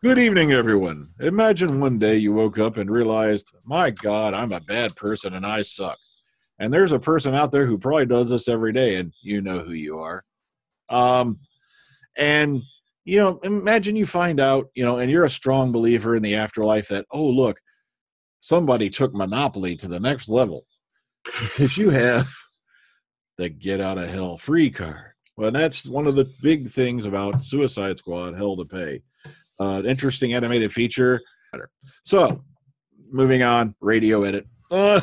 Good evening, everyone. Imagine one day you woke up and realized, my God, I'm a bad person and I suck. And there's a person out there who probably does this every day, and you know who you are. Um, and, imagine you find out, and you're a strong believer in the afterlife that, oh, look, somebody took Monopoly to the next level because you have the get out of hell free card. Well, that's one of the big things about Suicide Squad, Hell to Pay. Interesting animated feature. So, moving on, radio edit. Oh,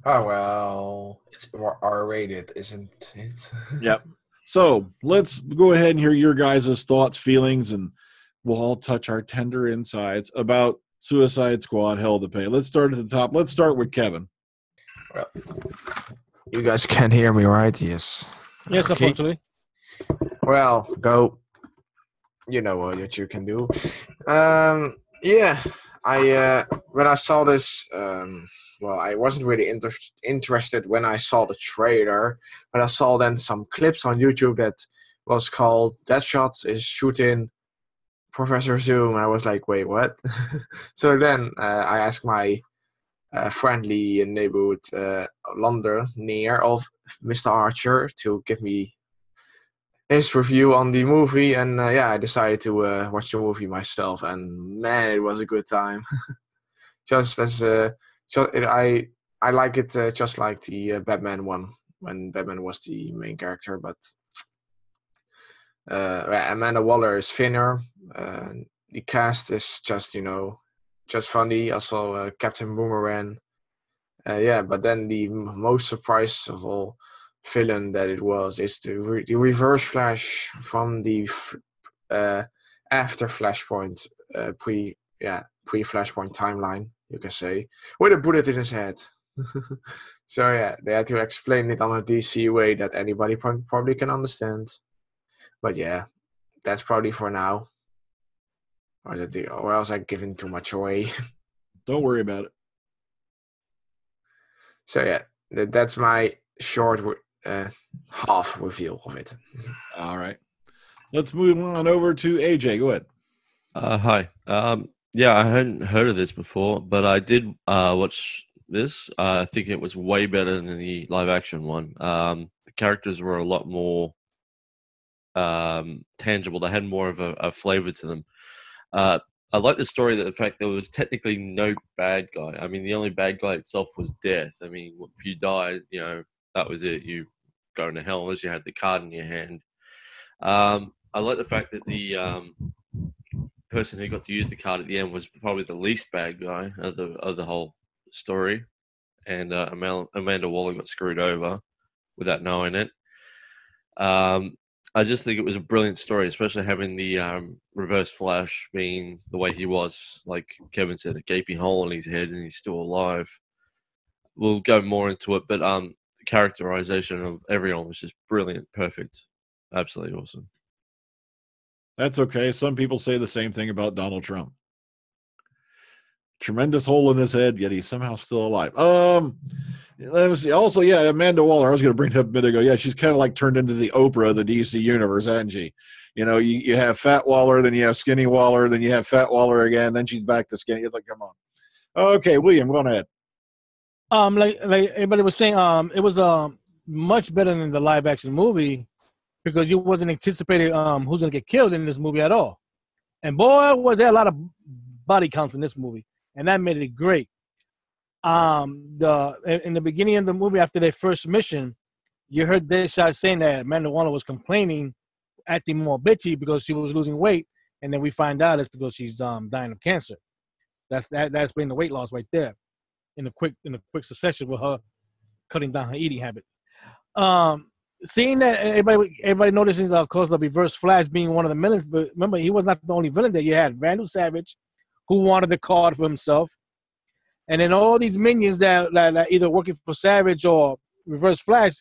well, it's more R-rated, isn't it? Yep. So, let's go ahead and hear your guys' thoughts, feelings, and we'll all touch our tender insides about Suicide Squad, Hell to Pay. Let's start at the top. Let's start with Kevin. Well, you guys can hear me, right? Yes. Yes, Okay. unfortunately. Well, go. You know what you can do. Yeah. When I saw this, well, I wasn't really interested when I saw the trailer, but I saw then some clips on YouTube that was called Deadshot is shooting Professor Zoom, and I was like, wait, what? So then I asked my friendly neighborhood London near of Mr. Archer to give me his review on the movie, and I decided to watch the movie myself, and man, it was a good time. I like it just like the Batman one when Batman was the main character, but Amanda Waller is thinner. The cast is just funny. Also Captain Boomerang. But then the most surprise of all villain that it was is the Reverse Flash from the after Flashpoint pre-Flashpoint timeline, you can say, with a bullet in his head. So yeah, they had to explain it on a DC way that anybody probably can understand. But yeah, that's probably for now. Or else I'm giving too much away. Don't worry about it. So yeah, that's my short half review of it. All right. Let's move on over to AJ. Go ahead. Hi. Yeah, I hadn't heard of this before, but I did watch this. I think it was way better than the live action one. The characters were a lot more tangible. They had more of a flavor to them. I like the story that the fact there was technically no bad guy. I mean, the only bad guy itself was death. I mean, if you died, that was it. You go into hell unless you had the card in your hand. I like the fact that the person who got to use the card at the end was probably the least bad guy of the whole story, and Amanda Waller got screwed over without knowing it. I just think it was a brilliant story, especially having the Reverse Flash being the way he was, like Kevin said, a gaping hole in his head, and he's still alive. We'll go more into it, but the characterization of everyone was just brilliant, perfect, absolutely awesome. That's okay. Some people say the same thing about Donald Trump. Tremendous hole in his head, yet he's somehow still alive. Let me see. Also, yeah, Amanda Waller. I was going to bring it up a minute ago. Yeah, she's kind of like turned into the Oprah of the DC universe, hasn't she? You have Fat Waller, then you have Skinny Waller, then you have Fat Waller again, then she's back to skinny. It's like, come on. Okay, William, go ahead. Like everybody was saying, it was much better than the live action movie because you wasn't anticipating who's gonna get killed in this movie at all. And boy, was there a lot of body counts in this movie, and that made it great. In the beginning of the movie, after their first mission, you heard Deadshot saying that Amanda Waller was complaining, acting more bitchy because she was losing weight, and then we find out it's because she's dying of cancer. That's been the weight loss right there, in a quick succession with her cutting down her eating habit. Seeing that everybody notices, of course, the Reverse Flash being one of the villains, but remember, he was not the only villain that you had. Vandal Savage, who wanted the card for himself. And then all these minions that either working for Savage or Reverse Flash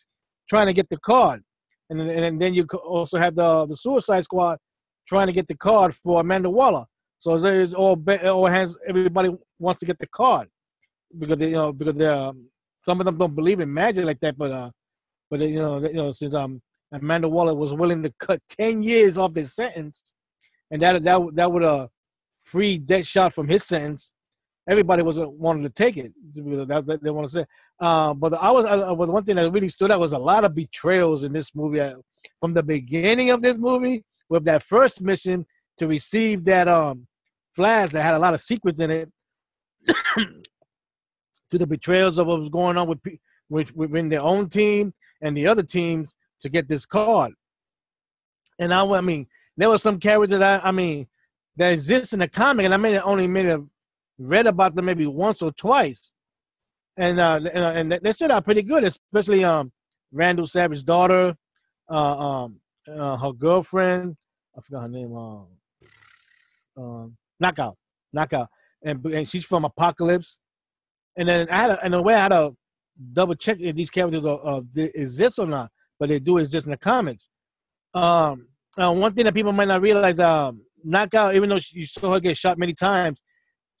trying to get the card. And then you also have the Suicide Squad trying to get the card for Amanda Waller. So there's all hands, everybody wants to get the card because some of them don't believe in magic like that, but since Amanda Waller was willing to cut 10 years off his sentence, and that would free Deadshot from his sentence, everybody was wanted to take it. They want to say, but I was one thing that really stood out was a lot of betrayals in this movie from the beginning of this movie with that first mission to receive that flash that had a lot of secrets in it, to the betrayals of what was going on within their own team and the other teams to get this card. And I mean, there were some characters that that exist in the comic, and I only read about them maybe once or twice, and they stood out pretty good, especially Randall Savage's daughter, her girlfriend, I forgot her name, Knockout, and she's from Apocalypse. And then I had to double check if these characters exist or not, but they do exist in the comics. One thing that people might not realize, Knockout, even though you saw her get shot many times,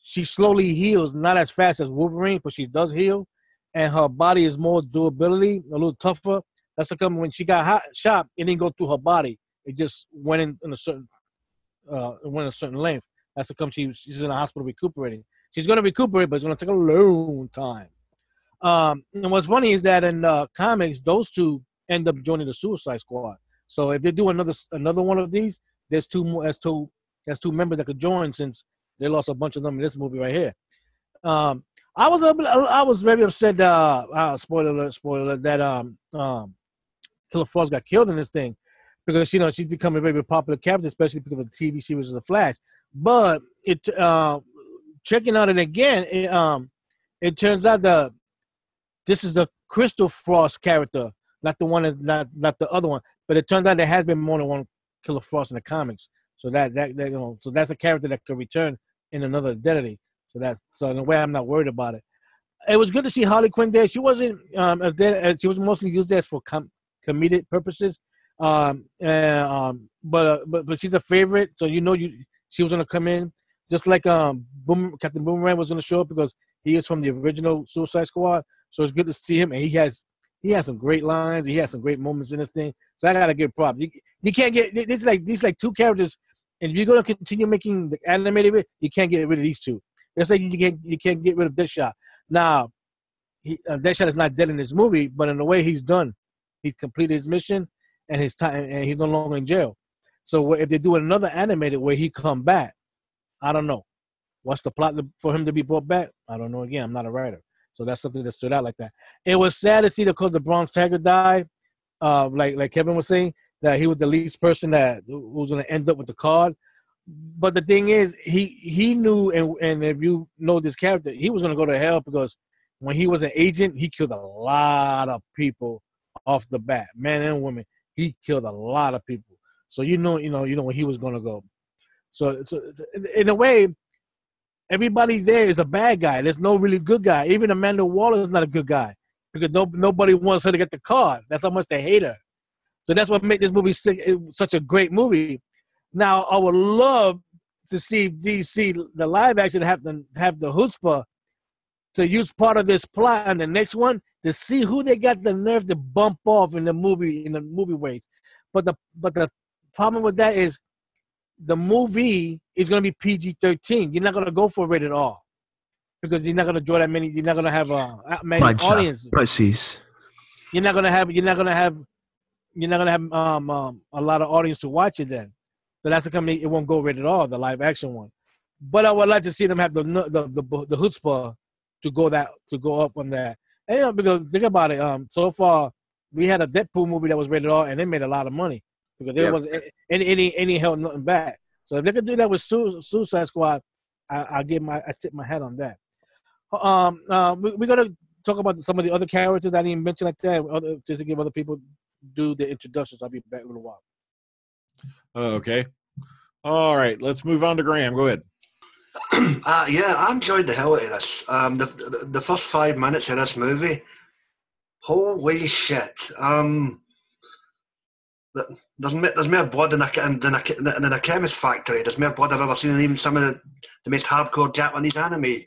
she slowly heals, not as fast as Wolverine, but she does heal, and her body is more durability, a little tougher. That's because when she got shot, it didn't go through her body; it just went in a certain length. That's because she's in the hospital recuperating. She's going to recuperate, but it's going to take a long time. And what's funny is that in the comics, those two end up joining the Suicide Squad. So if they do another one of these, there's two members that could join, since they lost a bunch of them in this movie right here. I was very upset. Spoiler alert, that Killer Frost got killed in this thing, because she's become a very popular character, especially because of the TV series of The Flash. But checking on it again, it turns out this is the Crystal Frost character, not the one not the other one. But it turns out there has been more than one Killer Frost in the comics. So so that's a character that could return in another identity. So in a way, I'm not worried about it. It was good to see Harley Quinn there. She wasn't she was mostly used as for comedic purposes. But she's a favorite, so she was gonna come in, just like Captain Boomerang was gonna show up, because he is from the original Suicide Squad. So it's good to see him, and he has some great lines. He has some great moments in this thing. So I gotta give props. You can't get these like two characters, and if you're gonna continue making the animated, you can't get rid of these two. It's like you can't get rid of Deadshot. Now, Deadshot is not dead in this movie, but in the way he's done, he completed his mission and his time, and he's no longer in jail. So if they do another animated where he come back, I don't know. What's the plot for him to be brought back? I don't know. Again, I'm not a writer, so that's something that stood out like that. It was sad to see that because the Bronze Tiger died, like Kevin was saying, that he was the least person who was going to end up with the card. But the thing is, he knew, and if you know this character, he was going to go to hell, because when he was an agent, he killed a lot of people off the bat, men and women. He killed a lot of people. So you know where he was going to go. So in a way, everybody there is a bad guy. There's no really good guy. Even Amanda Waller is not a good guy, because nobody wants her to get the card. That's how much they hate her. So that's what made this movie such a great movie. Now, I would love to see DC, the live action, have the chutzpah to use part of this plot on the next one, to see who they got the nerve to bump off in the movie wage. But the problem with that is the movie is going to be PG-13. You're not going to go for rated R, because you're not going to draw that many. You're not going to have many audiences. Precis. You're not going to have a lot of audience to watch it then. So that's the company. It won't go rated R, the live action one. But I would like to see them have the chutzpah to go up on that. And because think about it, so far we had a Deadpool movie that was rated R, and it made a lot of money, because there wasn't any held nothing back. So if they could do that with Suicide Squad, I tip my hat on that. We're gonna talk about some of the other characters that I didn't mention like that, just to give other people do the introductions. I'll be back in a little while. Okay. All right. Let's move on to Graham. Go ahead. Yeah, I enjoyed the hell out of this. The first 5 minutes of this movie, holy shit! There's more blood in a chemist factory. There's more blood I've ever seen in even some of the most hardcore Japanese anime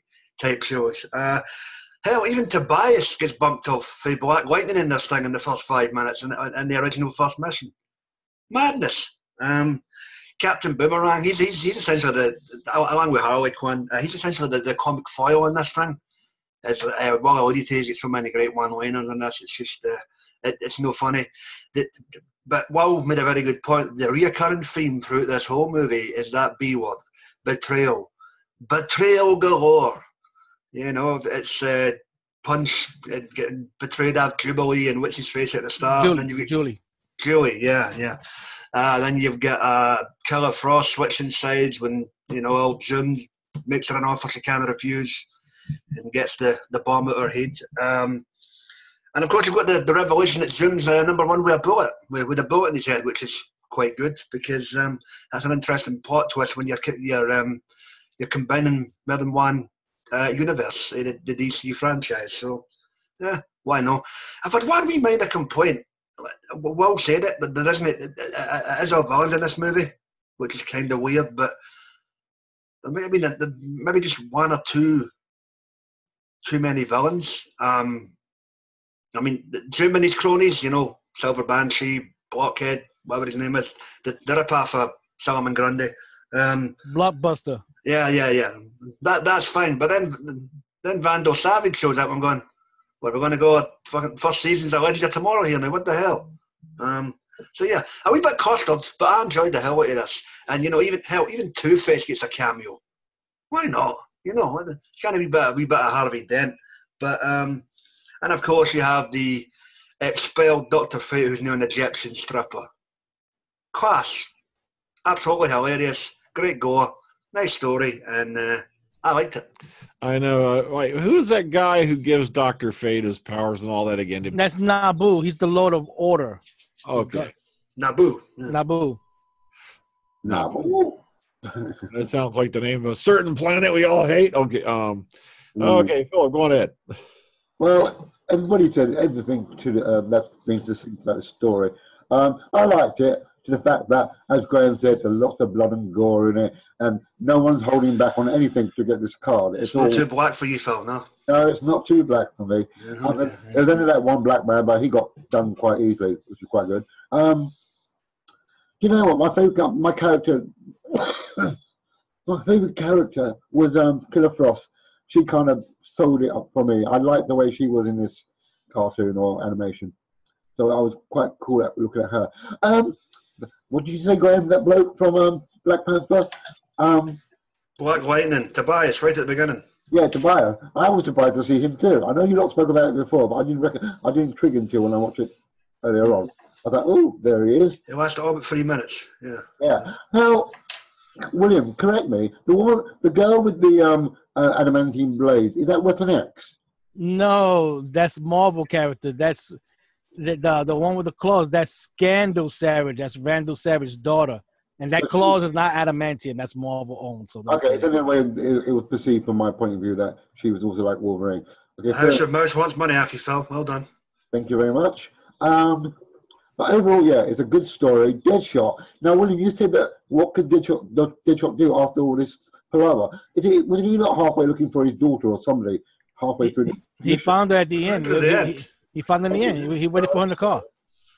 type shows. Hell, even Tobias gets bumped off for Black Lightning in this thing in the first 5 minutes in the original first mission. Madness. Captain Boomerang. He's essentially along with Harley Quinn. He's essentially the comic foil in this thing. As well alluded to, he's got so many great one-liners in this. It's just it's no funny. But Will made a very good point. The reoccurring theme throughout this whole movie is that B word, betrayal. Betrayal galore. You know, it's Punch getting betrayed out Jubilee and what's his face at the start. Julie, and then Julie, yeah. Then you've got Killer Frost switching sides when, you know, old June makes her an offer she can't refuse and gets the bomb at her head. And of course, you've got the revelation that June's number one with a bullet, with a bullet in his head, which is quite good because that's an interesting plot twist when you're combining more than one universe, the DC franchise. So, yeah, why not? I've had one wee minor complaint. Will said it, but there isn't. It is all villains in this movie, which is kind of weird. But there may have been maybe just one or two too many villains. I mean, too many cronies. You know, Silver Banshee, Blockhead, whatever his name is. They're a part of Solomon Grundy. Blockbuster. Yeah. That's fine. But then Vandal Savage shows up. I'm going, well, we're going to go fucking first season's of Legends of Tomorrow here now. What the hell? So yeah, a wee bit custard, but I enjoyed the hell out of this. And you know, even Two-Face gets a cameo. Why not? You know, kind of a wee bit of Harvey Dent. But and of course you have the expelled Dr. Fate, who's now an Egyptian stripper. Class, absolutely hilarious, great gore, nice story, and I liked it. I know. Wait, who's that guy who gives Dr. Fate his powers and all that again? That's Naboo. He's the Lord of Order. Okay. Naboo. Yeah. Naboo. No. That sounds like the name of a certain planet we all hate. Okay. Okay, Philip, go on ahead. Well, everybody said everything that's been to see about the story. I liked it to the fact that, as Graham said, there's lots of blood and gore in it, and no one's holding back on anything to get this card. It's not too black for you, Phil, no? No, it's not too black for me. There's only that one black man, but he got done quite easily, which is quite good. You know what? My favourite character was Killer Frost. She kind of sold it up for me. I liked the way she was in this cartoon or animation. So I was quite cool at looking at her. What did you say, Graham? That bloke from Black Panther? Black Lightning, Tobias, right at the beginning. Yeah, Tobias. I was surprised to see him too. I know you lot spoke about it before, but I didn't trigger until when I watched it earlier on. I thought, oh, there he is. It lasted all but 3 minutes. Yeah. Yeah. Now, William, correct me. The girl with the adamantine blades, is that Weapon X? No, that's Marvel character. That's the one with the claws. That's Scandal Savage. That's Vandal Savage's daughter. And that claws is not adamantium. That's Marvel owned. So that's okay, so in a way it was perceived from my point of view that she was also like Wolverine. Okay, House of Mouse wants money off you, Phil. Well done. Thank you very much. But overall, yeah, it's a good story. Deadshot. Now, William, you said that what could Deadshot do after all this palaver? Was he not halfway looking for his daughter or somebody halfway through this? He found her at the end. He found her in the end. He waited for her in the car.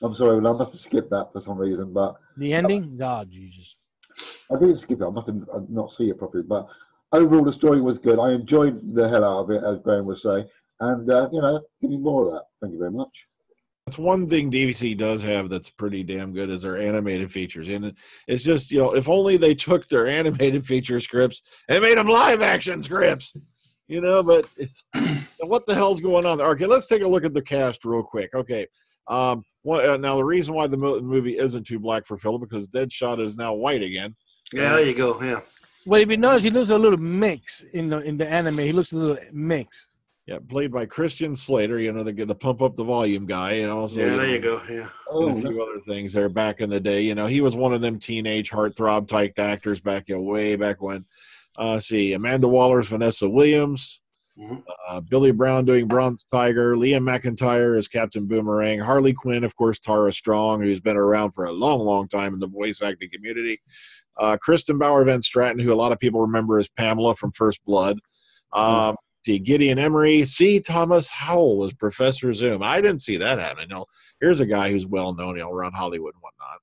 I'm sorry, I must have skipped that for some reason. But the ending? God, Jesus. I didn't skip it. I must have not see it properly. But overall, the story was good. I enjoyed the hell out of it, as Graham was saying. And, give me more of that. Thank you very much. That's one thing DC does have that's pretty damn good is their animated features. And it's just, if only they took their animated feature scripts and made them live action scripts, but it's what the hell's going on there? Okay, let's take a look at the cast real quick. Okay. Now the reason why the movie isn't too black for Philip because Deadshot is now white again. Yeah, there you go. Yeah. Well, if you notice, he looks a little mix in the anime. He looks a little mix. Yeah, played by Christian Slater, the pump up the volume guy, and also there you go, yeah, and a few other things there back in the day. He was one of them teenage heartthrob type actors way back when. See, Amanda Waller's Vanessa Williams, Billy Brown doing Bronze Tiger, Liam McIntyre as Captain Boomerang, Harley Quinn, of course, Tara Strong, who's been around for a long time in the voice acting community. Kristen Bauer Van Straten, who a lot of people remember as Pamela from First Blood. Gideon Emery. C. Thomas Howell was Professor Zoom. I didn't see that happening. Here's a guy who's well known around Hollywood and whatnot.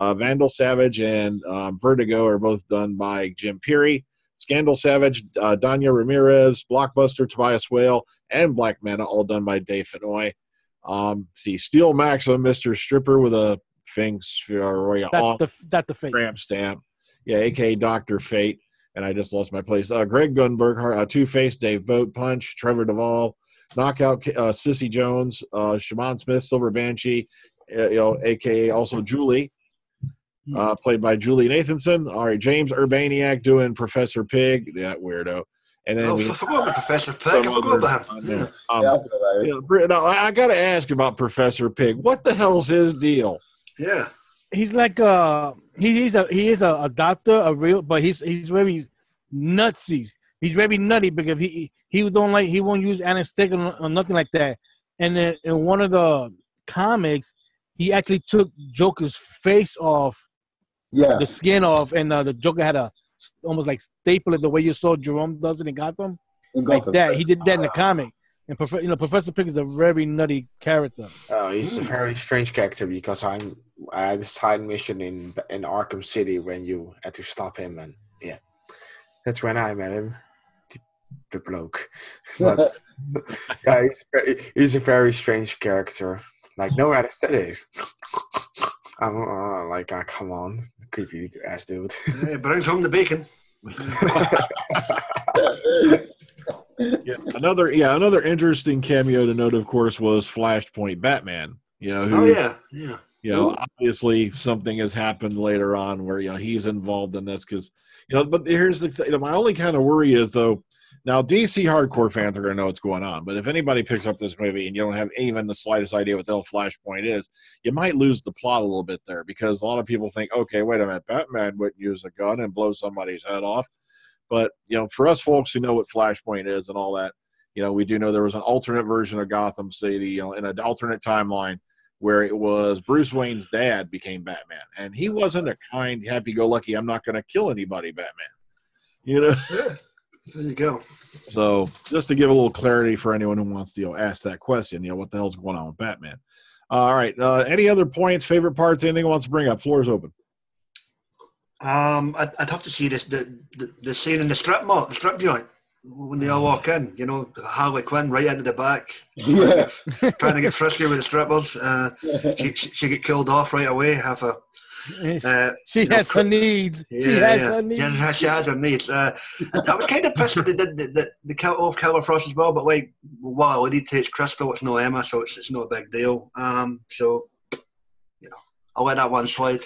Vandal Savage and Vertigo are both done by Jim Peary. Scandal Savage, Danya Ramirez, Blockbuster, Tobias Whale, and Black Manta, all done by Dave Fennoy. See, Steel Maxim, Mr. Stripper with a Finks That's the fate. tramp stamp. Yeah, a.k.a. Dr. Fate. And I just lost my place. Greg Gunberg, Two-Face, Dave Boat Punch, Trevor Duvall, Knockout, Sissy Jones, Shaman Smith, Silver Banshee, a.k.a. also Julie, played by Julie Nathanson. All right, James Urbaniak doing Professor Pig, that weirdo. And then I forgot about Professor Pig. I forgot about him. Now, I got to ask about Professor Pig. What the hell's his deal? Yeah. He's like he is a doctor, but he's very nutsy. He's very nutty because he won't use anesthetic or nothing like that. And then in one of the comics, he actually took Joker's face off, the skin off, and the Joker had a almost like staple it the way you saw Jerome does it in Gotham, like that. He did that in the comic. And Professor Pig is a very nutty character. Oh, he's a very strange character because I had a side mission in Arkham City when you had to stop him, and yeah, that's when I met him, the bloke. But yeah, he's a very strange character. Like no anesthetics. I'm like, come on, creepy ass dude. Yeah, bring home the bacon. Another interesting cameo to note, of course, was Flashpoint Batman. Obviously something has happened later on where he's involved in this because But here's the thing: my only kind of worry is though. Now, DC hardcore fans are going to know what's going on, but if anybody picks up this movie and you don't have even the slightest idea what the hell Flashpoint is, you might lose the plot a little bit there because a lot of people think, okay, wait a minute, Batman wouldn't use a gun and blow somebody's head off. But, for us folks who know what Flashpoint is and all that, we do know there was an alternate version of Gotham City, in an alternate timeline where it was Bruce Wayne's dad became Batman. And he wasn't a kind, happy-go-lucky, I'm not going to kill anybody Batman. There you go. So just to give a little clarity for anyone who wants to ask that question, what the hell's going on with Batman? All right. Any other points, favorite parts, anything wants to bring up? Floor is open. I'd have to see this the scene in the strip mall, the strip joint when they all walk in. Harley Quinn right into the back, trying to get frisky with the strippers. She get killed off right away. She has her needs. She has her needs. She has her needs. I was kind of pissed that they did the kill off Killer Frost as well, but while it takes Crystal, it's no Emma, so it's no big deal. So I'll let that one slide.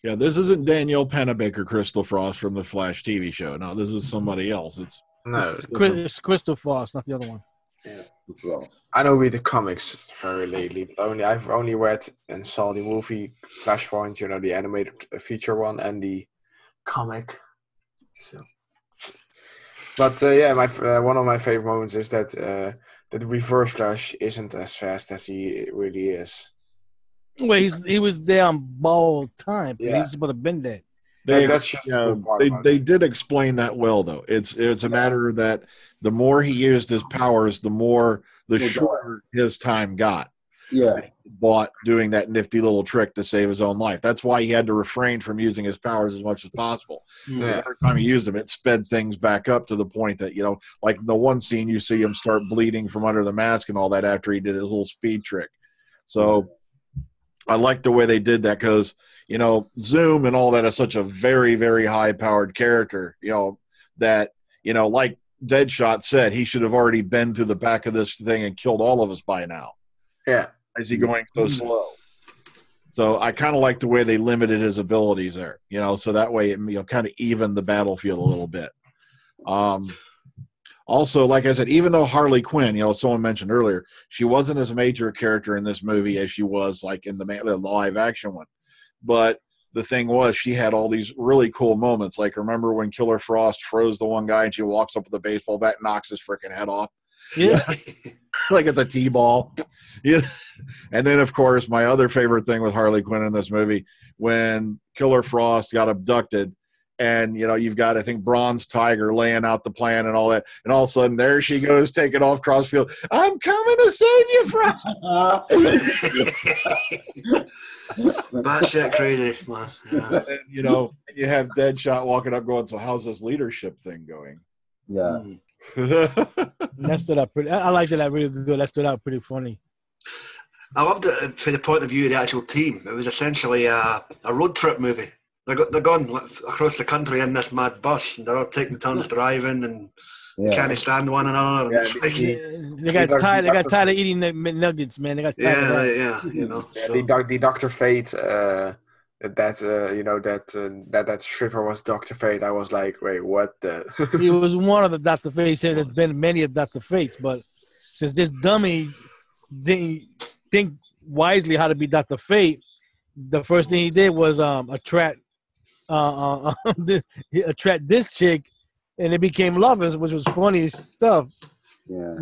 Yeah, this isn't Danielle Pennebaker Crystal Frost from the Flash TV show. No, this is somebody else. It's Crystal Frost, not the other one. Yeah. I don't read the comics very lately. I've only read and saw the movie Flashpoint, the animated feature one and the comic. So, but one of my favorite moments is that the Reverse Flash isn't as fast as he really is. Well, he was there on borrowed time. Yeah. He's supposed to have been dead. They did explain that well, though. It's a matter that the more he used his powers, the shorter his time got. Yeah. Bought doing that nifty little trick to save his own life. That's why he had to refrain from using his powers as much as possible. Yeah. Every time he used them, it sped things back up to the point that, like the one scene you see him start bleeding from under the mask and all that after he did his little speed trick. So I like the way they did that because, Zoom and all that is such a very, very high-powered character, that, like Deadshot said, he should have already been through the back of this thing and killed all of us by now. Yeah. Is he going so slow? So I kind of like the way they limited his abilities there, so that way it kind of evened the battlefield a little bit. Also, like I said, even though Harley Quinn, someone mentioned earlier, she wasn't as major a character in this movie as she was like in the live action one. But the thing was, she had all these really cool moments. Like, remember when Killer Frost froze the one guy and she walks up with a baseball bat and knocks his freaking head off? Yeah. Like it's a T-ball. Yeah. And then, of course, my other favorite thing with Harley Quinn in this movie, when Killer Frost got abducted, and, you've got, I think, Bronze Tiger laying out the plan and all that. And all of a sudden, there she goes, taking off crossfield. I'm coming to save you, Frost. Batshit crazy, man. Yeah. And then, you know, you have Deadshot walking up going, so how's this leadership thing going? Yeah. That stood out pretty. I liked that really good. That stood out pretty funny. I loved it from the point of view of the actual team. It was essentially a road trip movie. They're going across the country in this mad bus, and they're all taking turns driving, and they can't stand one another. Yeah, It's like, They got tired. They got tired of eating the nuggets, man. They got tired of that. yeah, you know. Yeah, So. the Dr. Fate, that stripper was Dr. Fate. I was like, wait, what the? He was one of the Dr. Fates. There's been many of Dr. Fates, but since this dummy didn't think wisely how to be Dr. Fate, the first thing he did was attract this chick, and they became lovers, which was funny stuff. Yeah.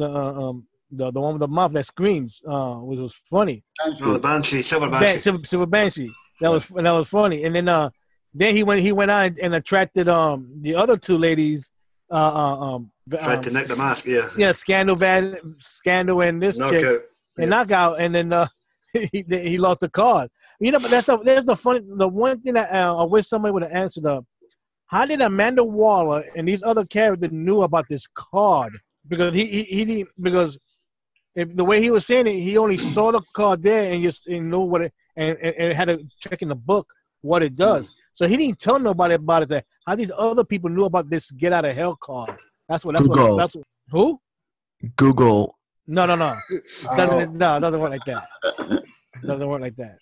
The one with the mouth that screams, which was funny. No, the Banshee, Silver Banshee. Silver Banshee. That was funny. And then he went on and attracted the other two ladies. Tried to nick the mask, yeah. Yeah, Scandal and this Knockout. chick, and Knockout, and then he lost the card. You know, but that's the one thing that I wish somebody would have answered up. How did Amanda Waller and these other characters knew about this card? Because he because the way he was saying it, he only saw the card there and just knew what it and had to check in the book what it does. So he didn't tell nobody about it. That how these other people knew about this get out of hell card. That's what. Who? Google. No. Doesn't work like that. Doesn't work like that.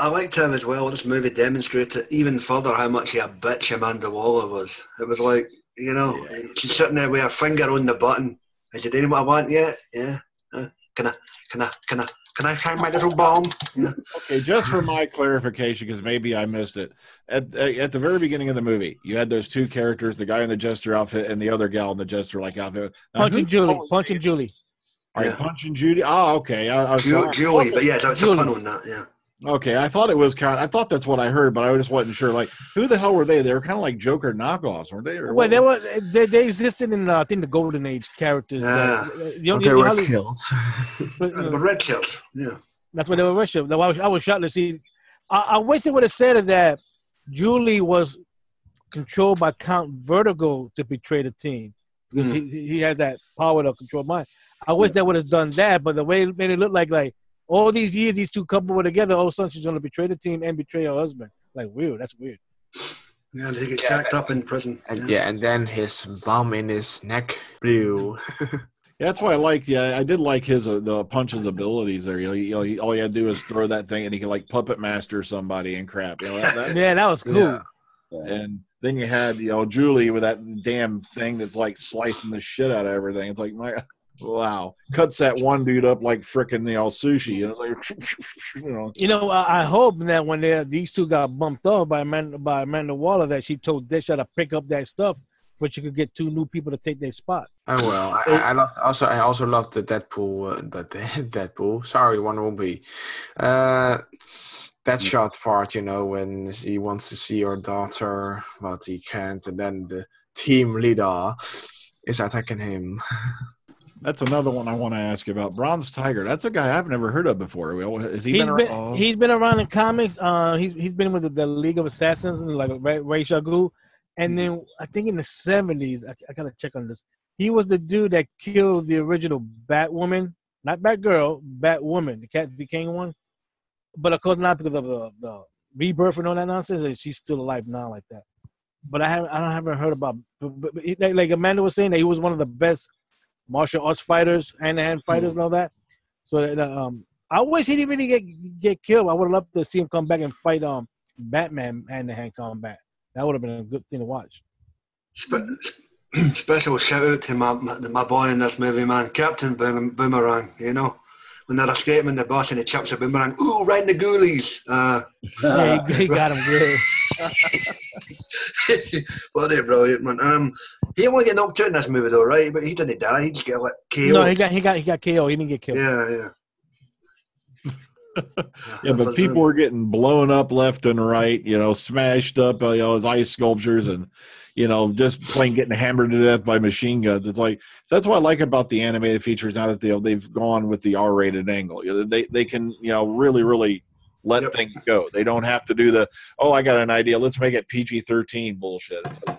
I liked him as well. This movie demonstrated even further how much of a bitch Amanda Waller was. It was like, you know, she's sitting there with her finger on the button. Is it doing what I want yet? Yeah. Can I find my little bomb? Yeah. Okay, just for my clarification, because maybe I missed it. At the very beginning of the movie, you had those two characters, the guy in the jester outfit and the other gal in the jester-like outfit. Punch and Julie. All right, Punch and Judy. Oh, okay. Julie, but yeah, it's a pun on that, yeah. Okay, I thought that's what I heard, but I just wasn't sure. Like, who the hell were they? They were kind of like Joker knockoffs, weren't they? Well, they existed in I think the Golden Age characters. Yeah. They were killed. They were red kills. Yeah. That's what they were worshiped. I was shocked to see. I wish they would have said that Julie was controlled by Count Vertigo to betray the team because he had that power to control mind. I wish they would have done that, but the way it made it look like all these years these two couples were together, all of a sudden she's going to betray the team and betray her husband. Like, weird. That's weird. Yeah, they get jacked up in prison. And then his bum in his neck blew. Yeah, that's why I liked. Yeah, I did like the Punch's abilities there. All you had to do is throw that thing, and he could like puppet master somebody and crap. You know, that was cool. Yeah. And then you had Julie with that damn thing that's like slicing the shit out of everything. It's like wow, cuts that one dude up like frickin' sushi. I hope that when these two got bumped off by Amanda Waller, that she told Deadshot to pick up that stuff, but you could get two new people to take their spot. Oh well, I also loved the Deadpool. Sorry, Wonder Woman. That shot part, when he wants to see her daughter, but he can't, and then the team leader is attacking him. That's another one I want to ask you about. Bronze Tiger. That's a guy I've never heard of before. Has he been around? He's been around in comics. He's been with the League of Assassins and like Ray Shagoo. And then I think in the 70s, I gotta check on this. He was the dude that killed the original Batwoman, not Batgirl, Batwoman, the Cat King one. But of course not because of the rebirth and all that nonsense. And she's still alive now like that. But I haven't heard about. But like Amanda was saying, that he was one of the best martial arts fighters, hand-to-hand fighters, and all that. So I wish he didn't really get killed. I would have loved to see him come back and fight Batman hand-to-hand combat. That would have been a good thing to watch. Special shout out to my boy in this movie, man, Captain Boomerang. When they're escaping in the bus and he chucks a boomerang, ooh, right in the ghoulies. Yeah, he got him good. Bloody brilliant, man. He didn't want to get knocked out in this movie, though, right? But he didn't die. He just got KO. No, he got KO. He didn't get killed. Yeah. Yeah, but people were getting blown up left and right. Smashed up. His ice sculptures and. Just getting hammered to death by machine guns. It's like that's what I like about the animated features now that they've gone with the R-rated angle. They can really really let Yep. things go. They don't have to do the, oh, I got an idea, let's make it PG-13 bullshit. It's like,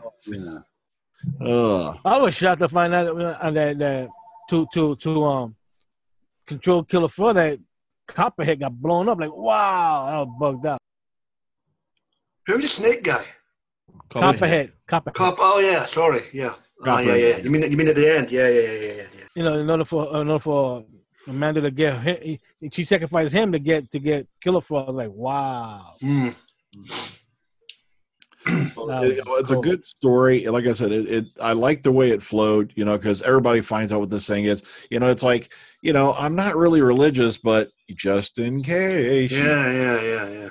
Yeah. I was shocked to find out that to control Killer Frost, that Copperhead got blown up. Like, wow, I was bugged out. Who's the snake guy? Copperhead. Oh yeah, sorry, yeah. Oh yeah, yeah. You mean at the end? Yeah. You know, in order for Amanda to get him, she sacrificed him to get Killer Frost. Like, wow. It's a good story. Like I said, I like the way it flowed, because everybody finds out what this thing is. It's like, I'm not really religious, but just in case. Yeah.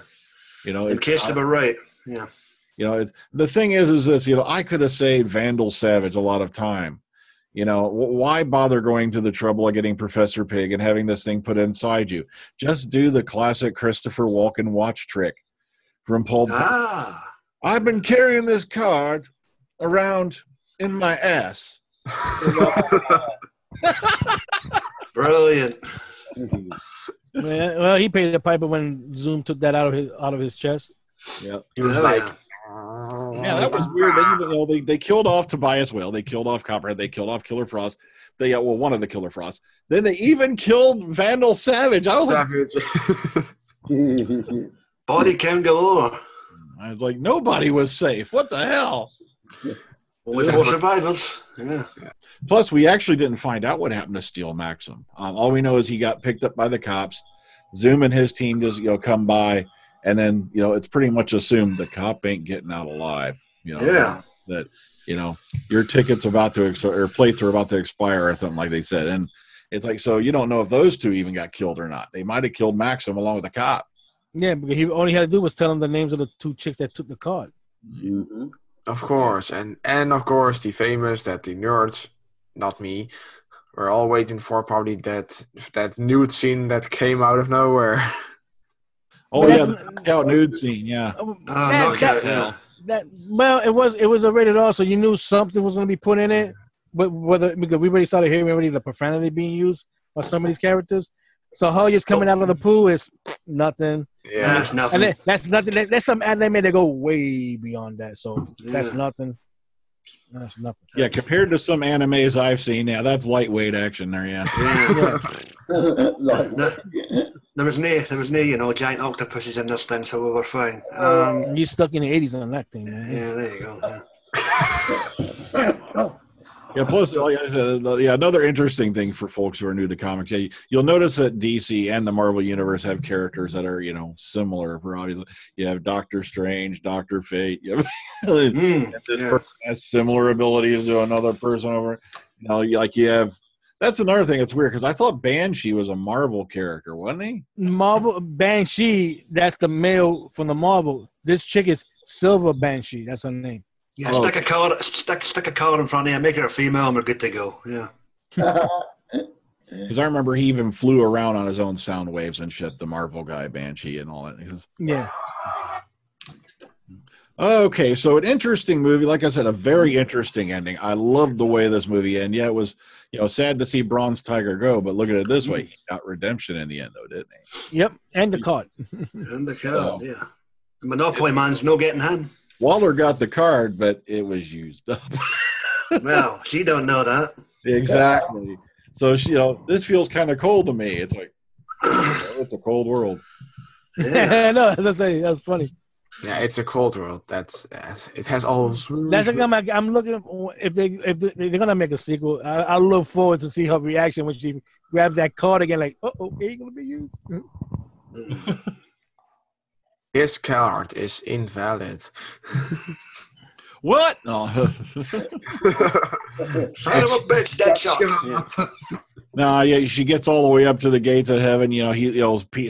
In case they were right. Yeah. The thing is this, I could have saved Vandal Savage a lot of time. Why bother going to the trouble of getting Professor Pig and having this thing put inside you? Just do the classic Christopher Walken watch trick from Pulp Fiction. I've been carrying this card around in my ass. Brilliant. Well, he paid the piper when Zoom took that out of his chest. Yeah, He was like, yeah, that was weird. They killed off Tobias Whale. They killed off Copperhead. They killed off Killer Frost. One of the Killer Frosts. Then they even killed Vandal Savage. I was Body count galore. I was like, nobody was safe. What the hell? Only 4 survivors. Yeah. Plus, we actually didn't find out what happened to Steel Maxim. All we know is he got picked up by the cops. Zoom and his team just come by, and then it's pretty much assumed the cop ain't getting out alive. That your ticket's about to or plates are about to expire or something like they said, and it's like, so you don't know if those two even got killed or not. They might have killed Maxim along with the cop. Yeah, because all he had to do was tell him the names of the 2 chicks that took the card. Mm-hmm. of course, and of course the famous that the nerds, not me, were all waiting for, probably that nude scene that came out of nowhere. Oh yeah, the knockout nude scene. Yeah. Knockout. It was a rated R, so you knew something was going to be put in it. But because we already started hearing the profanity being used by some of these characters, so how just coming out of the pool is nothing. Yeah, that's nothing. And that's nothing. That's some anime that go way beyond that. So that's nothing. That's nothing. Yeah, compared to some animes I've seen, that's lightweight action there. Yeah. There was no, giant octopuses in this thing, so we were fine. You stuck in the 80s on that thing, man. Yeah, there you go. Yeah, plus, like I said, another interesting thing for folks who are new to comics, you'll notice that DC and the Marvel Universe have characters that are, similar. For obviously, you have Doctor Strange, Doctor Fate. You have this person has similar abilities to another person over. You have. That's another thing that's weird because I thought Banshee was a Marvel character, wasn't he? Marvel Banshee, that's the male from the Marvel. This chick is Silver Banshee. That's her name. Yeah, stick a card in front of you, make her a female, and we're good to go. Yeah. Because I remember he even flew around on his own sound waves and shit. The Marvel guy, Banshee, and all that. Yeah. Okay, so an interesting movie. Like I said, a very interesting ending. I loved the way this movie ended. Yeah, it was sad to see Bronze Tiger go, but look at it this way: he got redemption in the end, though, didn't he? Yep, and the card. And the card, yeah. The Monopoly man's no getting him. Waller got the card, but it was used up. Well, she don't know that. Exactly. So this feels kind of cold to me. It's like it's a cold world. Yeah. No, as I say, that's funny. Yeah, it's a cold world. It has all. That's like I'm looking if they're gonna make a sequel. I look forward to see her reaction when she grabs that card again. Like, ain't gonna be used. This card is invalid. What? No. Son of a bitch, dead shot. No, yeah, she gets all the way up to the gates of heaven.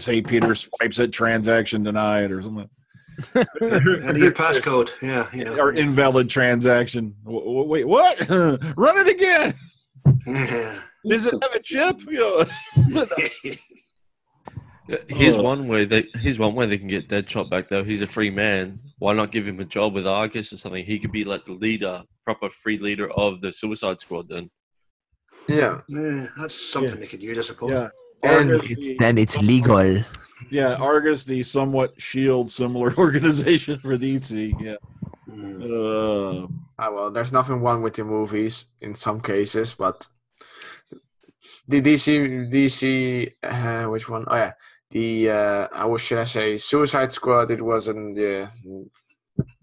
Say Peter swipes it, transaction denied, or something. And your passcode, yeah. Or invalid transaction. Wait, what? Run it again. Yeah. Does it have a chip? Here's one way they can get Deadshot back though. He's a free man. Why not give him a job with Argus or something? He could be like the leader, proper free leader of the Suicide Squad then. Yeah. Yeah, that's something they could use, I suppose. Yeah. Argus, then it's legal. yeah, Argus, the somewhat Shield similar organization for DC. Yeah. Well, there's nothing wrong with the movies in some cases, but the DC, which one? Oh yeah, the how should I say, Suicide Squad. It wasn't, yeah,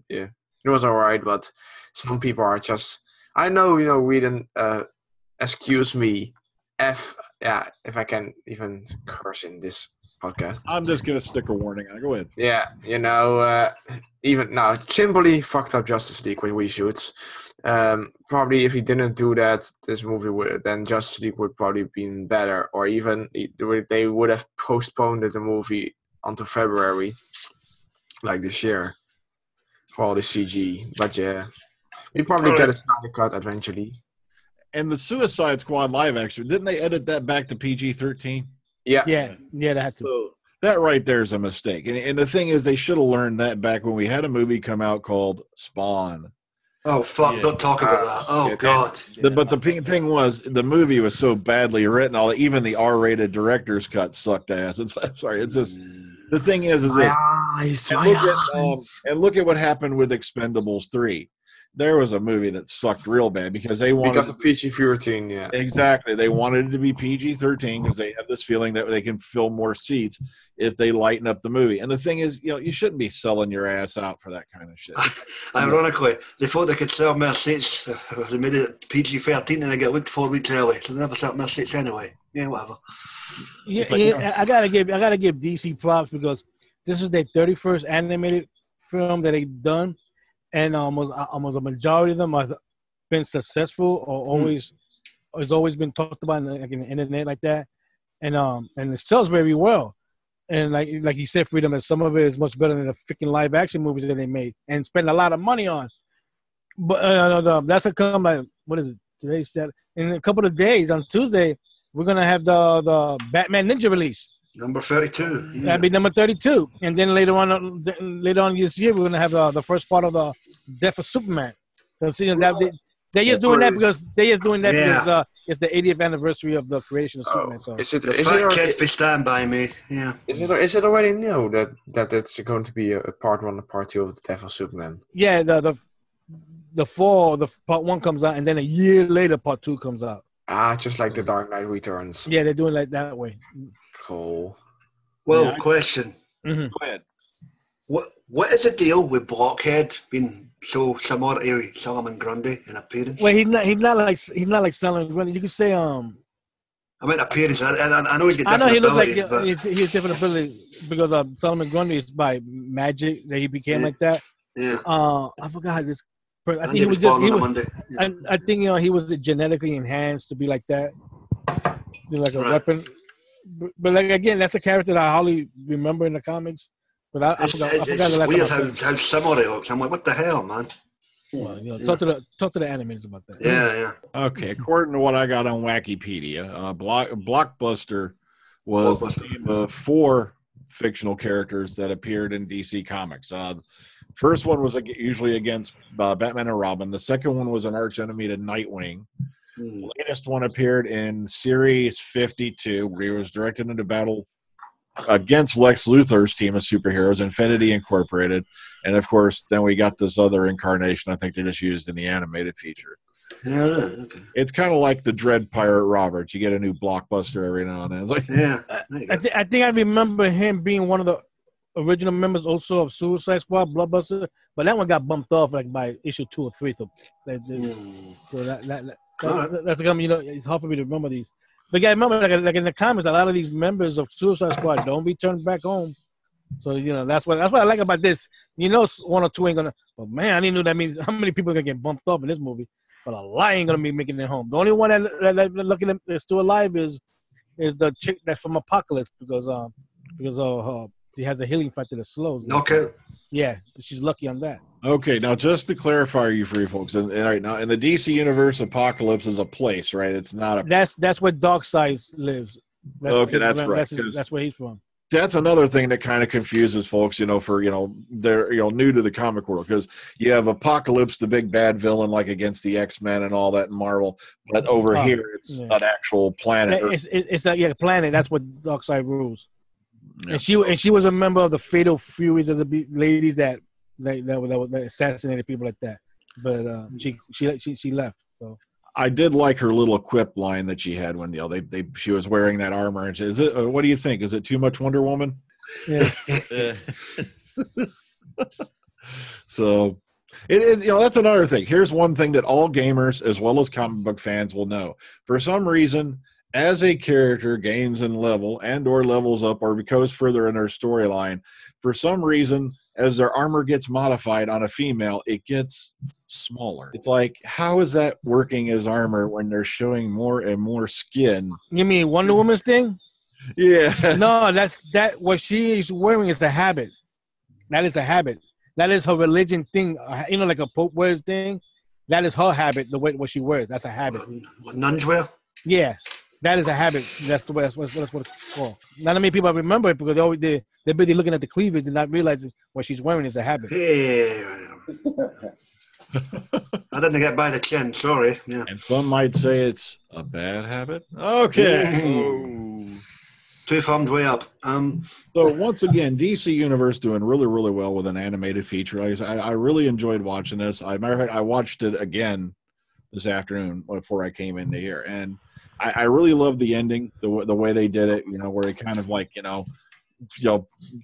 it was alright, but some people are just. I know, we didn't. Excuse me, if I can even curse in this podcast. I'm just gonna stick a warning on. Go ahead. Yeah, even now, simply fucked up Justice League with reshoots. Probably if he didn't do that, this movie would then Justice League would probably been better, or even they would have postponed the movie until February, like this year, for all the CG. But yeah, we probably get a Snyder cut eventually. And the Suicide Squad live action, didn't they edit that back to PG-13? Yeah, they had to. So that right there is a mistake. And the thing is, they should have learned that back when we had a movie come out called Spawn. Oh, fuck, don't talk about that. Oh, God. But the thing was, the movie was so badly written, even the R-rated director's cut sucked ass. It's just, the thing is this. And look at what happened with Expendables 3. There was a movie that sucked real bad because they wanted... Because of PG-13, yeah. Exactly. They wanted it to be PG-13 because they have this feeling that they can fill more seats if they lighten up the movie. And the thing is, you shouldn't be selling your ass out for that kind of shit. Ironically, they thought they could sell more seats if they made it PG-13 and they get looked 4 weeks early. So they never sold more seats anyway. Yeah, whatever. Yeah, I gotta give DC props because this is their 31st animated film that they've done. And almost a majority of them have been successful or has always been talked about in the internet like that, and it sells very well. And like you said, Freedom, that some of it is much better than the freaking live action movies that they made and spend a lot of money on. But that's a come like what is it? Today's Saturday. In a couple of days on Tuesday, we're gonna have the Batman Ninja release. Number 32. Yeah. That'd be number 32. And then later on this year, we're going to have the first part of the Death of Superman. So, they're just doing that because because it's the 80th anniversary of the creation of Superman. So Kid for Stand By Me. Yeah. Is it already new that it's going to be a part 1 and part 2 of the Death of Superman? Yeah, the part 1 comes out, and then a year later, part 2 comes out. Just like the Dark Knight Returns. Yeah, they're doing like that way. Cool. Well, question. Mm-hmm. Go ahead. What is the deal with Blockhead being so similar to Solomon Grundy in appearance? Well, he's not like Solomon Grundy. You could say I mean appearance. I know he's got different abilities. I know he looks like he has different abilities because Solomon Grundy is by magic that he became like that. Yeah. I forgot this. I think he was I think he was genetically enhanced to be like that, like a weapon. But like again, that's a character that I hardly remember in the comics. But I forgot the last weird time how similar it looks. I'm like, what the hell, man? Well, talk to the animators about that. Yeah. Okay, according to what I got on Wikipedia, Blockbuster was the team of 4 fictional characters that appeared in DC Comics. First one was usually against Batman and Robin. The second one was an arch enemy to Nightwing. The latest one appeared in Series 52, where he was directed into battle against Lex Luthor's team of superheroes, Infinity Incorporated. And, of course, then we got this other incarnation I think they just used in the animated feature. Yeah, okay. It's kind of like the Dread Pirate Roberts. You get a new Blockbuster every now and then. It's like, I think I remember him being one of the original members also of Suicide Squad, Blockbuster, but that one got bumped off like by issue 2 or 3. So that's it's hard for me to remember these. But yeah, remember like in the comics, a lot of these members of Suicide Squad don't be turned back home. So that's what I like about this. 1 or 2 ain't gonna. But man, I didn't know that means how many people are gonna get bumped off in this movie. But a lot ain't gonna be making it home. The only one that looking at that's still alive is the chick that's from Apocalypse because she has a healing factor that slows. Okay. Yeah, she's lucky on that. Okay, now just to clarify, you free folks, and right now in the DC universe, Apocalypse is a place, right? It's not a. That's where Darkseid lives. That's right. That's where he's from. that's another thing that kind of confuses folks, for they're new to the comic world, because you have Apocalypse, the big bad villain, like against the X-Men and all that in Marvel, but over here it's an actual planet. It's that planet. That's what Darkseid rules. Yeah, and she was a member of the Fatal Furies of the ladies that assassinated people like that. But she left. So I did like her little quip line that she had when she was wearing that armor. And is it? What do you think? Is it too much Wonder Woman? yeah. Yeah. So that's another thing. Here's one thing that all gamers as well as comic book fans will know. For some reason, as a character gains in level and or levels up or goes further in their storyline, for some reason, as their armor gets modified on a female, it gets smaller. It's like, how is that working as armor when they're showing more and more skin? You mean Wonder Woman's thing? Yeah. No, that what she is wearing is a habit. That is a habit. That is her religion thing. Like a Pope wears thing. That is her habit, the way what she wears. That's a habit. What nuns wear? Yeah. That is a habit. That's the way. That's what it's called. Not many people remember it because they're busy looking at the cleavage and not realizing what she's wearing is a habit. Hey, I didn't get by the chin. Sorry. Yeah. And some might say it's a bad habit. Okay. Two thumbs way up. So once again, DC Universe doing really, really well with an animated feature. I really enjoyed watching this. Matter of fact, I watched it again this afternoon before I came into here, and I really love the ending, the way they did it, where they kind of like,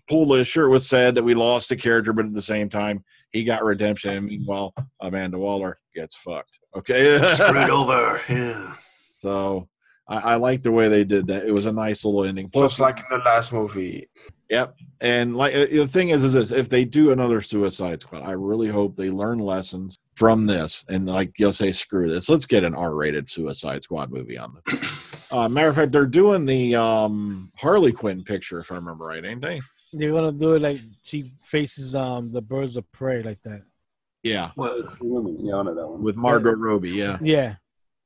pulled the shirt was sad that we lost a character, but at the same time, he got redemption. And meanwhile, Amanda Waller gets fucked. Okay. Screwed over. Yeah. So I like the way they did that. It was a nice little ending. Just like in the last movie. Yep. And like the thing is this: if they do another Suicide Squad, I really hope they learn lessons from this and like you'll say, screw this. Let's get an R-rated Suicide Squad movie on this. Matter of fact, they're doing the Harley Quinn picture, if I remember right, ain't they? They're gonna do it like she faces the birds of prey like that. Yeah. Well, Yeah, I know that one. With Margot Robbie, yeah. Yeah.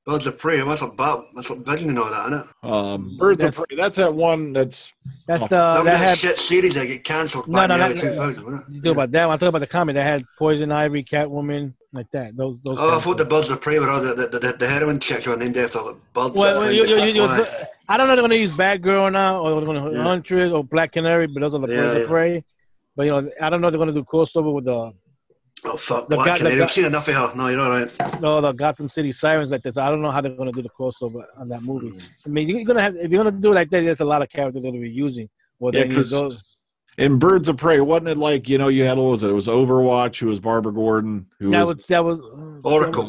Birds of Prey. That's what Vision and all that, isn't it? Birds of Prey. That's that one. That's That was that shit series that get cancelled back in the early 2000s, wasn't it? You talk about that one. I talk about the comic that had Poison Ivy, Catwoman, like that. Those. Oh, I thought the Birds of Prey were all the heroin chicks were named after birds. Well, I don't know if they're gonna use Batgirl or not, or they're gonna Huntress or Black Canary, but those are the Birds of Prey. But I don't know if they're gonna do crossover with the. Oh fuck, Black Canary. I've seen enough of her. No, you're all right. No, the Gotham City Sirens like this. I don't know how they're gonna do the crossover on that movie. I mean, if you're gonna do it like that, there's a lot of characters they're gonna be using. Well, then use those. In Birds of Prey, wasn't it like you had what was it? It was Overwatch, who was Barbara Gordon, that was Oracle.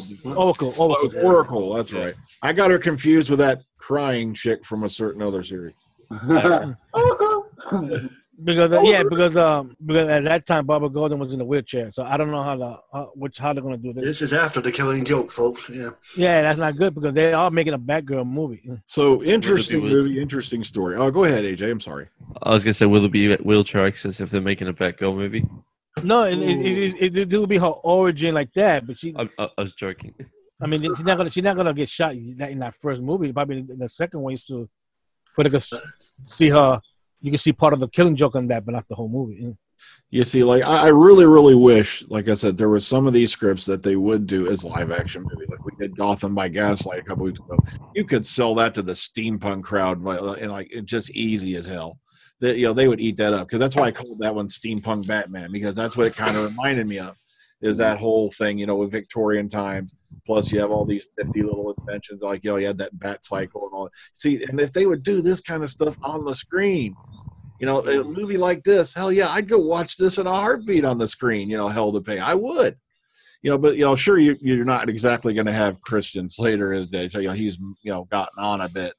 Oracle. That's right. I got her confused with that crying chick from a certain other series. Because at that time Barbara Gordon was in a wheelchair, so I don't know how they're gonna do this. This is after the Killing Joke, folks. Yeah. Yeah, that's not good because they are making a Batgirl movie. So interesting movie, interesting story. Oh, go ahead, AJ. I'm sorry. I was gonna say, will there be wheelchair access if they're making a Batgirl movie? No, it will be her origin like that, but I was joking. I mean, she's not gonna get shot in that first movie. Probably in the second one, so for to see her. You can see part of the Killing Joke on that, but not the whole movie. You see, like I really, really wish, like I said, there was some of these scripts that they would do as live action movies. Like we did Gotham by Gaslight a couple weeks ago. You could sell that to the steampunk crowd, and like it's just easy as hell. They would eat that up because that's why I called that one Steampunk Batman, because that's what it kind of reminded me of. Is that whole thing, with Victorian times. Plus, you have all these nifty little inventions, like you had that bat cycle and all. See, and if they would do this kind of stuff on the screen, a movie like this, hell yeah, I'd go watch this in a heartbeat on the screen. Hell to pay, I would. But sure, you're not exactly going to have Christian Slater as day. He's gotten on a bit.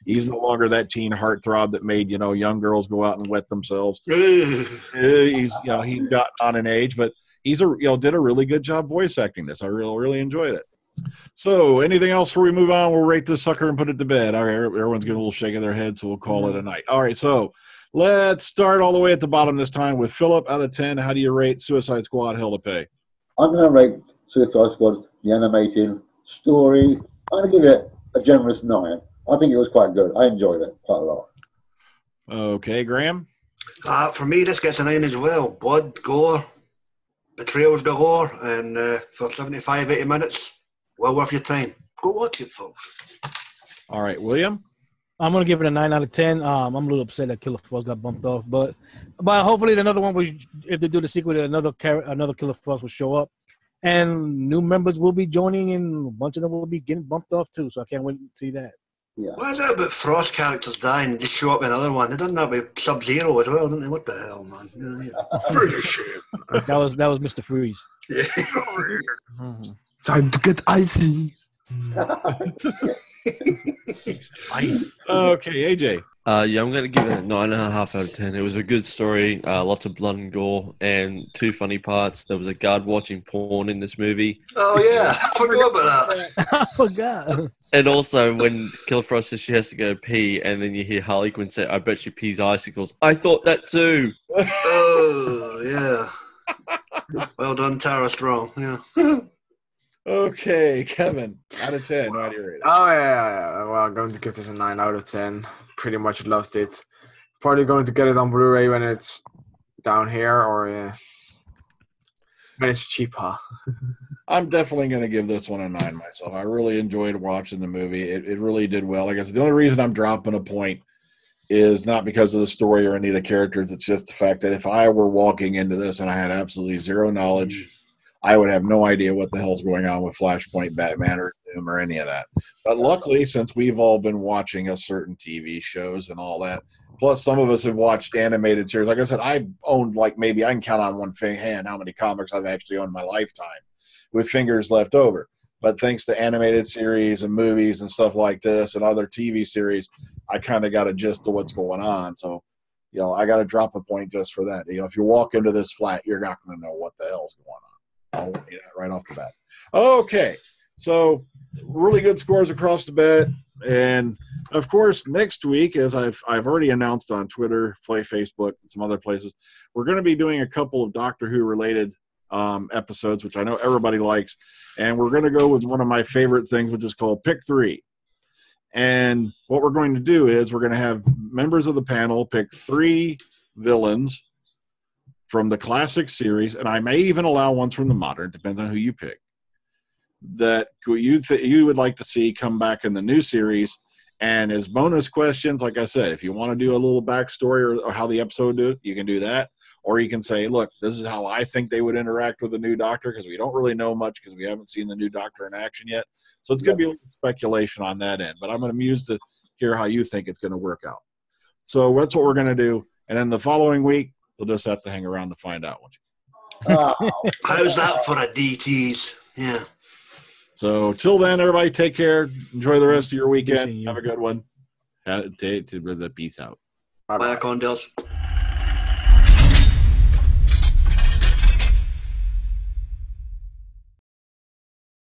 He's no longer that teen heartthrob that made young girls go out and wet themselves. He's gotten on in age, but. He's did a really good job voice acting this. I really enjoyed it. So, anything else before we move on? We'll rate this sucker and put it to bed. All right, everyone's getting a little shake of their head, so we'll call it a night. All right, so let's start all the way at the bottom this time with Philip. Out of 10, how do you rate Suicide Squad: Hell to Pay? I'm going to rate Suicide Squad, the animated story. I'm going to give it a generous 9. I think it was quite good. I enjoyed it quite a lot. Okay, Graham? For me, this gets a 9 as well. Blood, gore, betrayals galore, and for 75, 80 minutes, well worth your time. Go watch it, folks. All right, William. I'm gonna give it a 9 out of 10. I'm a little upset that Killer Frost got bumped off, but hopefully another one will. If they do the sequel, another Killer Frost will show up, and new members will be joining, and a bunch of them will be getting bumped off too. So I can't wait to see that. Yeah. What is it about Frost characters dying and just show up in another one? They done that with Sub-Zero as well, didn't they? What the hell, man? Finish him. That was Mr. Freeze. Yeah. Time to get icy. Okay, AJ. Yeah, I'm going to give it a 9.5 out of 10. It was a good story, lots of blood and gore, and 2 funny parts. There was a guard watching porn in this movie. Oh, yeah. I forgot about that. I forgot. And also, when Killer Frost says she has to go pee, and then you hear Harley Quinn say, I bet she pees icicles. I thought that too. Oh, yeah. Well done, Tara Strong. Yeah. Okay, Kevin. Out of 10, how do you rate it? Oh, yeah. Well, I'm going to give this a 9 out of 10. Pretty much loved it. Probably going to get it on Blu-ray when it's down here or when it's cheaper. I'm definitely going to give this one a 9 myself. I really enjoyed watching the movie. It really did well. Like I said, the only reason I'm dropping a point is not because of the story or any of the characters. It's just the fact that if I were walking into this and I had absolutely zero knowledge, I would have no idea what the hell's going on with Flashpoint, Batman, or Doom, or any of that. But luckily, since we've all been watching a certain TV shows and all that, plus some of us have watched animated series. Like I said, I owned, like, maybe I can count on one hand how many comics I've actually owned in my lifetime with fingers left over. But thanks to animated series and movies and stuff like this and other TV series, I kind of got a gist of what's going on. So, you know, I got to drop a point just for that. You know, if you walk into this flat, you're not going to know what the hell's going on. I'll warn you that right off the bat. Okay, so really good scores across the bat. And, of course, next week, as I've already announced on Twitter, Facebook, and some other places, we're going to be doing a couple of Doctor Who-related episodes, which I know everybody likes. And we're going to go with one of my favorite things, which is called Pick 3. And what we're going to do is we're going to have members of the panel pick 3 villains from the classic series, and I may even allow ones from the modern, depends on who you pick, that you would like to see come back in the new series. And as bonus questions, like I said, if you want to do a little backstory or how the episode did, you can do that. Or you can say, look, this is how I think they would interact with the new Doctor, because we don't really know much because we haven't seen the new Doctor in action yet. So it's going to be a little speculation on that end. But I'm going to amuse to hear how you think it's going to work out. So that's what we're going to do. And then the following week, we'll just have to hang around to find out. How's that for a DTs? Yeah. So till then, everybody take care. Enjoy the rest of your weekend. Have a good one. Peace out. Bye, Condels.